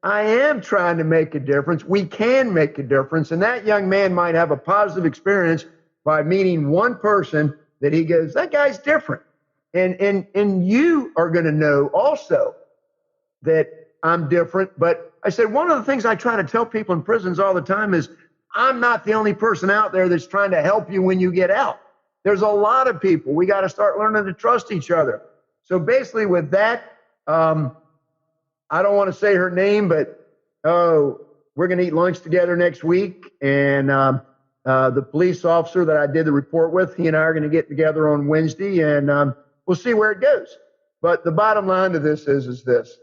I am trying to make a difference. We can make a difference. And that young man might have a positive experience by meeting one person that he goes, that guy's different. And you are going to know also that I'm different. But I said, one of the things I try to tell people in prisons all the time is I'm not the only person out there that's trying to help you when you get out. There's a lot of people. We got to start learning to trust each other. So basically with that, I don't want to say her name, but we're going to eat lunch together next week. And the police officer that I did the report with, he and I are going to get together on Wednesday, and we'll see where it goes. But the bottom line to this is this.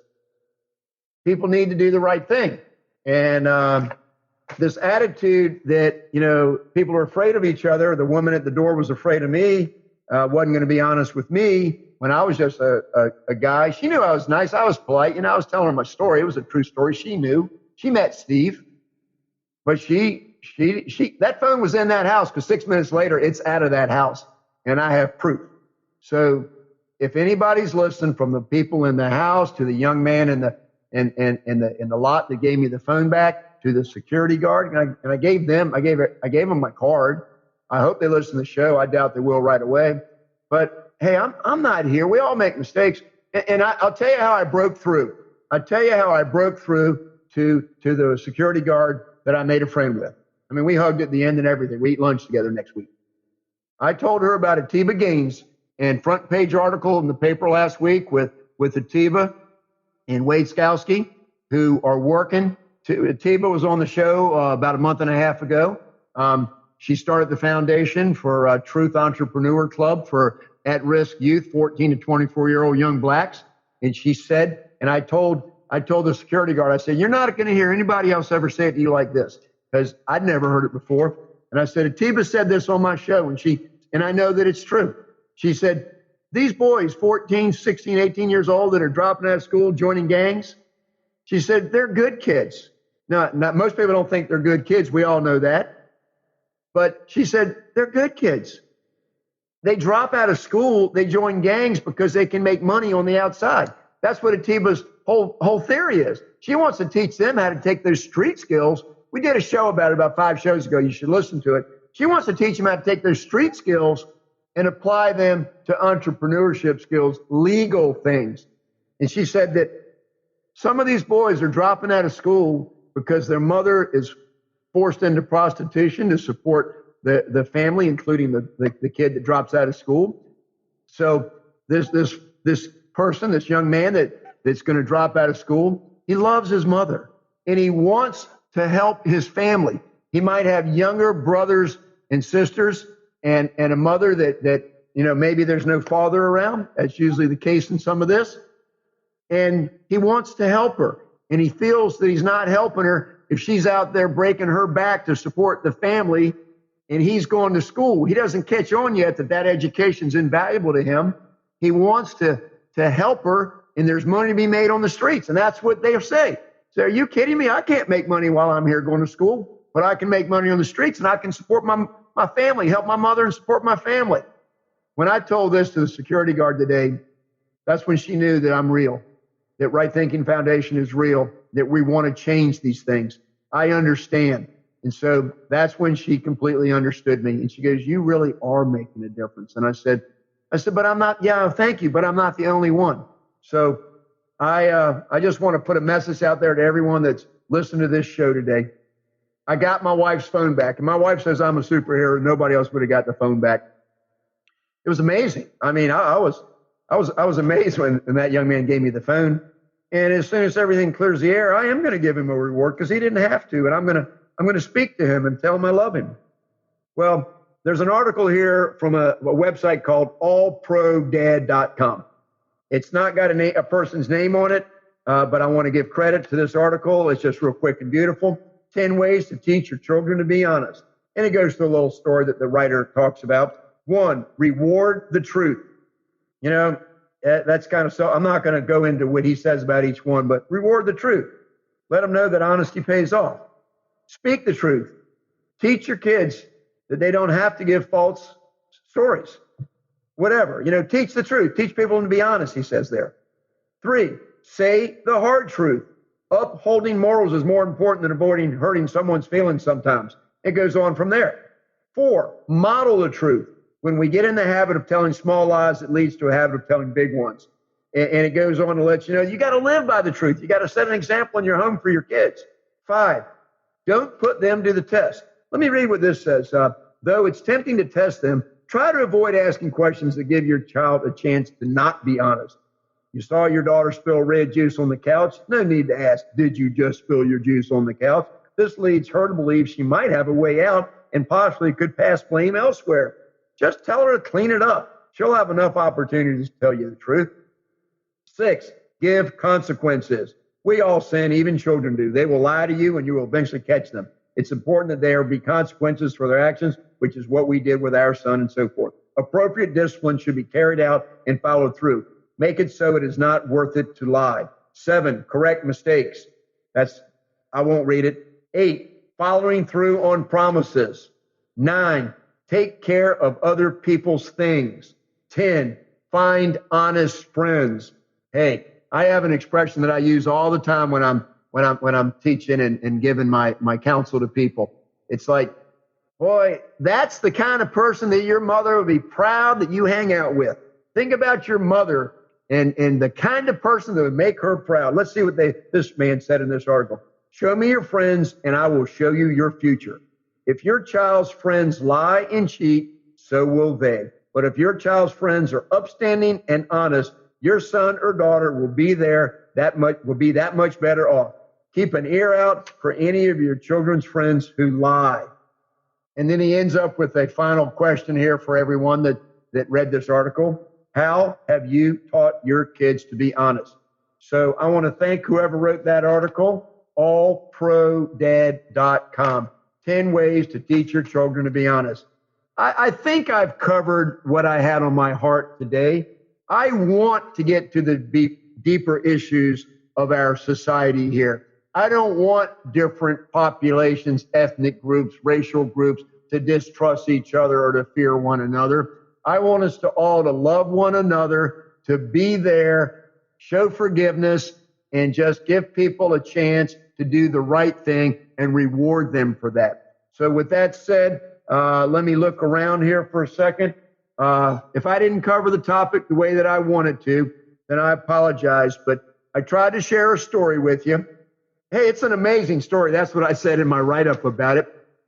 People need to do the right thing. And this attitude that, people are afraid of each other. The woman at the door was afraid of me, wasn't going to be honest with me. When I was just a guy, she knew I was nice. I was polite. I was telling her my story. It was a true story. She knew. She met Steve. But she that phone was in that house because 6 minutes later, it's out of that house. And I have proof. So if anybody's listening, from the people in the house to the young man in the lot that gave me the phone back, to the security guard, and I gave them my card. I hope they listen to the show. I doubt they will right away. But hey, I'm not here. We all make mistakes. And I'll tell you how I broke through. I'll tell you how I broke through to the security guard that I made a friend with. I mean, we hugged at the end and everything. We eat lunch together next week. I told her about Atiba Gaines, and front page article in the paper last week with Atiba and Wade Skowski, who are working. Atiba was on the show about a month and a half ago. She started the foundation for Truth Entrepreneur Club for at-risk youth, 14 to 24-year-old young blacks. And she said, and I told the security guard, I said, you're not going to hear anybody else ever say it to you like this, because I'd never heard it before. And I said, Atiba said this on my show, and I know that it's true. She said, these boys, 14, 16, 18 years old, that are dropping out of school, joining gangs, she said, they're good kids. Now, most people don't think they're good kids. We all know that. But she said, they're good kids. They drop out of school, they join gangs because they can make money on the outside. That's what Atiba's whole theory is. She wants to teach them how to take those street skills. We did a show about it about 5 shows ago. You should listen to it. She wants to teach them how to take those street skills and apply them to entrepreneurship skills, legal things. And she said that some of these boys are dropping out of school because their mother is forced into prostitution to support the family, including the kid that drops out of school. So this person, this young man that's going to drop out of school, he loves his mother and he wants to help his family. He might have younger brothers and sisters and a mother that maybe there's no father around. That's usually the case in some of this. And he wants to help her. And he feels that he's not helping her if she's out there breaking her back to support the family and he's going to school. He doesn't catch on yet that education's invaluable to him. He wants to help her, and there's money to be made on the streets. And that's what they say. So are you kidding me? I can't make money while I'm here going to school, but I can make money on the streets and I can support my family, help my mother and support my family. When I told this to the security guard today, that's when she knew that I'm real, that Right Thinking Foundation is real, that we want to change these things. I understand. And so that's when she completely understood me. And she goes, you really are making a difference. And I said, but I'm not, thank you, but I'm not the only one. So I just want to put a message out there to everyone that's listening to this show today. I got my wife's phone back, and my wife says I'm a superhero. Nobody else would have got the phone back. It was amazing. I mean, I was amazed when that young man gave me the phone. And as soon as everything clears the air, I am going to give him a reward because he didn't have to. And I'm going to speak to him and tell him I love him. Well, there's an article here from a website called allprodad.com. It's not got a person's name on it, but I want to give credit to this article. It's just real quick and beautiful. 10 ways to teach your children to be honest. And it goes through a little story that the writer talks about. 1, reward the truth. That's kind of so. I'm not going to go into what he says about each one, but reward the truth. Let them know that honesty pays off. Speak the truth. Teach your kids that they don't have to give false stories. Whatever, teach the truth. Teach people to be honest, he says there. 3, say the hard truth. Upholding morals is more important than avoiding hurting someone's feelings sometimes. It goes on from there. 4, model the truth. When we get in the habit of telling small lies, it leads to a habit of telling big ones. And it goes on to let you know you got to live by the truth. You got to set an example in your home for your kids. 5, don't put them to the test. Let me read what this says. Though it's tempting to test them, try to avoid asking questions that give your child a chance to not be honest. You saw your daughter spill red juice on the couch. No need to ask, did you just spill your juice on the couch? This leads her to believe she might have a way out and possibly could pass blame elsewhere. Just tell her to clean it up. She'll have enough opportunities to tell you the truth. 6, give consequences. We all sin, even children do. They will lie to you and you will eventually catch them. It's important that there be consequences for their actions, which is what we did with our son and so forth. Appropriate discipline should be carried out and followed through. Make it so it is not worth it to lie. 7, correct mistakes. I won't read it. 8, following through on promises. 9, take care of other people's things. 10, find honest friends. Hey, I have an expression that I use all the time when I'm teaching and giving my counsel to people. It's like, boy, that's the kind of person that your mother would be proud that you hang out with. Think about your mother and the kind of person that would make her proud. Let's see what this man said in this article. Show me your friends and I will show you your future. If your child's friends lie and cheat, so will they. But if your child's friends are upstanding and honest, your son or daughter will be that much better off. Keep an ear out for any of your children's friends who lie. And then he ends up with a final question here for everyone that read this article. How have you taught your kids to be honest? So I want to thank whoever wrote that article, allprodad.com. 10 ways to teach your children to be honest. I think I've covered what I had on my heart today. I want to get to the deeper issues of our society here. I don't want different populations, ethnic groups, racial groups to distrust each other or to fear one another. I want us to all to love one another, to be there, show forgiveness, and just give people a chance to do the right thing and reward them for that. So with that said, let me look around here for a second. If I didn't cover the topic the way that I wanted to, then I apologize, but I tried to share a story with you. Hey, it's an amazing story. That's what I said in my write-up about it.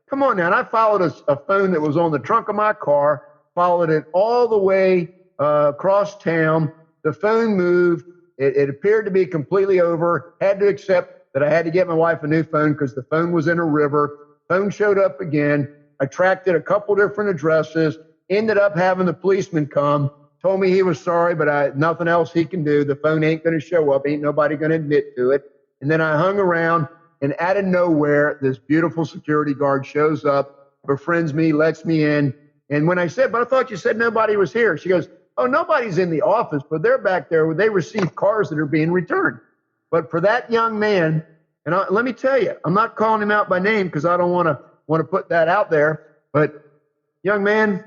Come on now. And I followed a phone that was on the trunk of my car, followed it all the way across town. The phone moved. It appeared to be completely over. Had to accept that I had to get my wife a new phone because the phone was in a river. Phone showed up again. I tracked it a couple different addresses, ended up having the policeman come, told me he was sorry, but nothing else he can do. The phone ain't going to show up. Ain't nobody going to admit to it. And then I hung around, and out of nowhere, this beautiful security guard shows up, befriends me, lets me in. And when I said, but I thought you said nobody was here. She goes, oh, nobody's in the office, but they're back there. They receive cars that are being returned. But for that young man, and let me tell you, I'm not calling him out by name because I don't want to put that out there. But young man,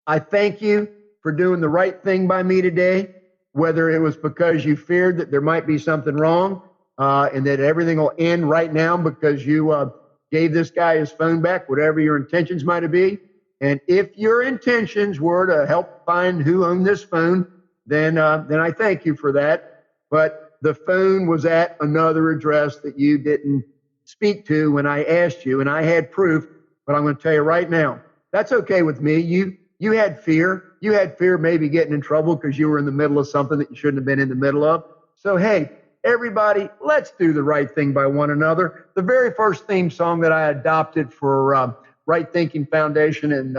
I thank you for doing the right thing by me today, whether it was because you feared that there might be something wrong and that everything will end right now because you gave this guy his phone back, whatever your intentions might be. And if your intentions were to help find who owned this phone, then I thank you for that. But the phone was at another address that you didn't speak to when I asked you, and I had proof. But I'm going to tell you right now, that's okay with me. You had fear. You had fear maybe getting in trouble because you were in the middle of something that you shouldn't have been in the middle of. So, hey, everybody, let's do the right thing by one another. The very first theme song that I adopted for Right Thinking Foundation, and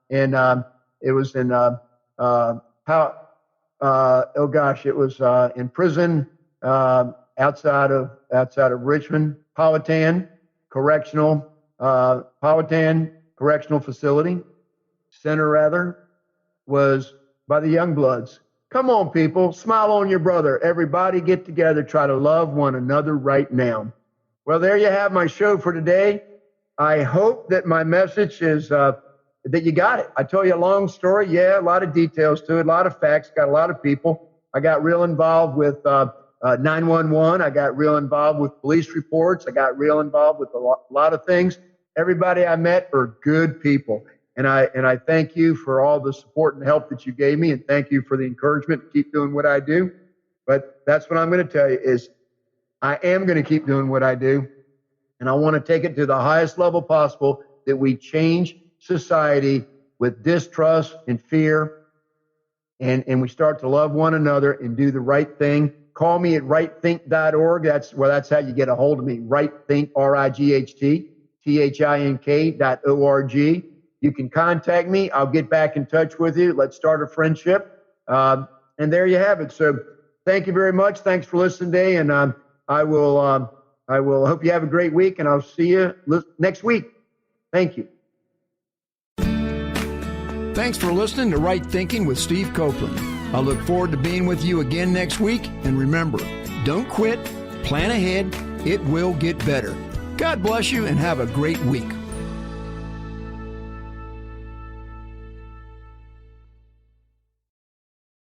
it was in it was in prison outside of Richmond, Powhatan Correctional Facility. Center rather, was by the Youngbloods. Come on, people, smile on your brother. Everybody get together, try to love one another right now. Well, there you have my show for today. I hope that my message is that you got it. I told you a long story. Yeah, a lot of details to it, a lot of facts, got a lot of people. I got real involved with 911. I got real involved with police reports. I got real involved with a lot of things. Everybody I met are good people. And I thank you for all the support and help that you gave me. And thank you for the encouragement to keep doing what I do. But that's what I'm going to tell you is I am going to keep doing what I do. And I want to take it to the highest level possible, that we change society with distrust and fear. And we start to love one another and do the right thing. Call me at rightthink.org. That's how you get a hold of me. Rightthink, RIGHTTHINK.org. You can contact me. I'll get back in touch with you. Let's start a friendship. And there you have it. So thank you very much. Thanks for listening today. And I will hope you have a great week, and I'll see you next week. Thank you. Thanks for listening to Right Thinking with Steve Copeland. I look forward to being with you again next week. And remember, don't quit, plan ahead. It will get better. God bless you and have a great week.